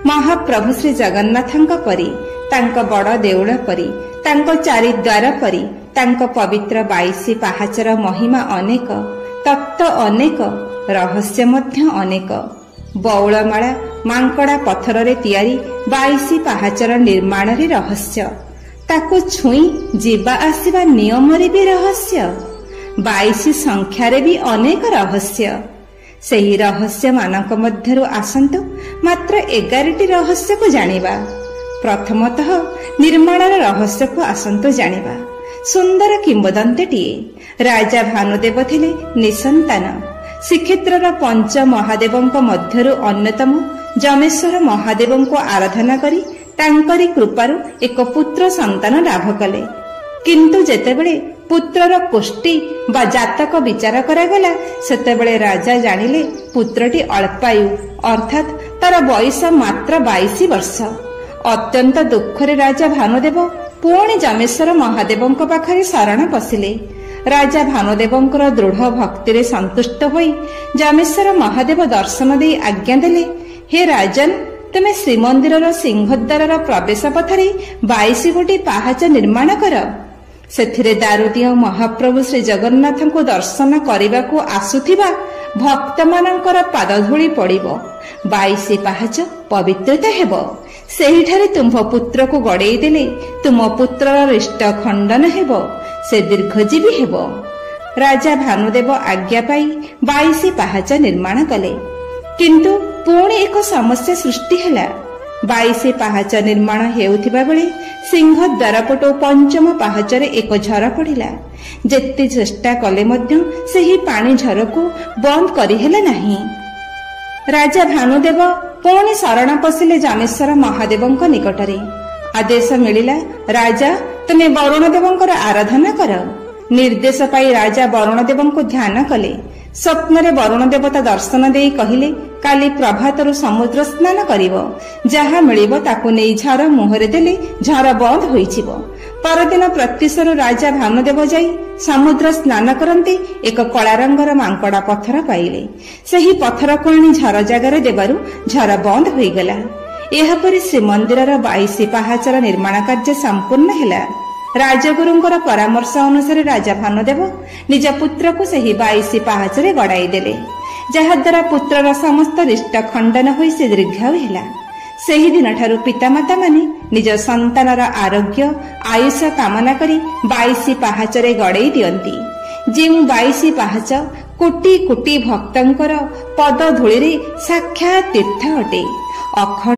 महाप्रभु श्री जगन्नाथଙ୍କ परी तांको बड़ देउळ परी तांको चारि द्वार परी तांको पवित्र 22 पाहाचर महिमा अनेक, तत्व अनेक, रहस्य मध्य अनेक। बौलमाला मांकड़ा पत्थर रे तियारी 22 पाहाचर निर्माण रे रहस्य, ताको छुई जीवा आसीबा नियम रे भी रहस्य, 22 संख्यारे भी अनेक रहस्य। सेही रहस्य मानक मध्यरु आसंतु मात्र 11टी रहस्य को जानिबा। प्रथमतः निर्माणर रहस्य को आसंतु जानिबा। सुंदर किंबदंतीटिए, राजा भानुदेव थिले निसंतान। श्रीक्षेत्रर पंच महादेवंक मध्यरु अन्यतम जमेश्वर महादेवंको आराधना करी तांकरी कृपारु एक पुत्र संतान लाभ कले। किंतु जेतेबेले पुत्रर कोष्ठी बा जातक विचार करागला सेतेबेले राजा जानिले पुत्रटी अल्पायु अर्थात तार बयस मात्र 22 वर्ष। अत्यंत दुखरे राजा भानुदेव पुणी जमेश्वर महादेवंक पाखरे शरण पशिले। राजा भानुदेवंकर दृढ़ भक्ति रे संतुष्ट होई जमेश्वर महादेव दर्शन दे आज्ञा देले, हे राजन, तुमे श्रीमंदिर सिंहद्वार प्रवेश पथरे 22 गोटी पाहाच निर्माण कर। सेथिरे दारुदिय महाप्रभु श्री जगन्नाथ को दर्शन करने को आसुथिबा भक्त मानकर पादधूली पड़िबो। 22 पाहाच पवित्रता हेबो। सेहिठारे तुम पुत्र को गड़ेई देले तुम पुत्रर रिष्ट खंडन हेबो, से दीर्घजीवी हेबो। राजा भानुदेव आज्ञा पाई 22 पाहाच निर्माण कले। किंतु पुणी एक समस्या सृष्टि हैला। 22 पाहाच निर्माण हेउथिबा बेले सिंह द्वारपट पंचम पाहाचरे एक झर पड़िला। जेते चेष्टा कले मध्य सेही पानी झर को बंद करी हेला नाही। राजा भानुदेव पुणी शरण पशिले जमेश्वर महादेवंक निकटरे। आदेश मिलिला, राजा तुमे वरुणदेवंकर आराधना कर। निर्देश पाई राजा वरुणदेवंको ध्यान कले। स्वप्न वरुण देवता दर्शन दे कहिले, काली प्रभातरु समुद्र स्नान करिवो, जहा मिलिबो ताकु नै झर मुहरे देले झर बंद होइछिबो। परदिन प्रत्युषर राजा भानुदेव जाई समुद्र स्नान करन्ते एक कला रंगर मांकड़ा पत्थर पाइले। सही पत्थर को आनी झर जगार देबारु झर बंद होइगला। एहापरि श्रीमंदिरर 22 पाहाचर निर्माण कार्य संपूर्ण हैला। राजगुरुंकर परामर्श अनुसार राजा भानुदेव निज पुत्र को सही 22 पाहाचरे गड़ाई देले, जहाद्वारा पुत्रर समस्त रिष्ट खंडन होई से दीर्घायु हैला। सेही दिन ठारू पितामाता माने निज संतानर आरोग्य आयुष कामना करी 22 पाहाचरे गड़ेई दियंती। जेउ 22 पाहाच कोटी कोटी भक्तंकर पद धूली रे साक्षात तीर्थ अटे।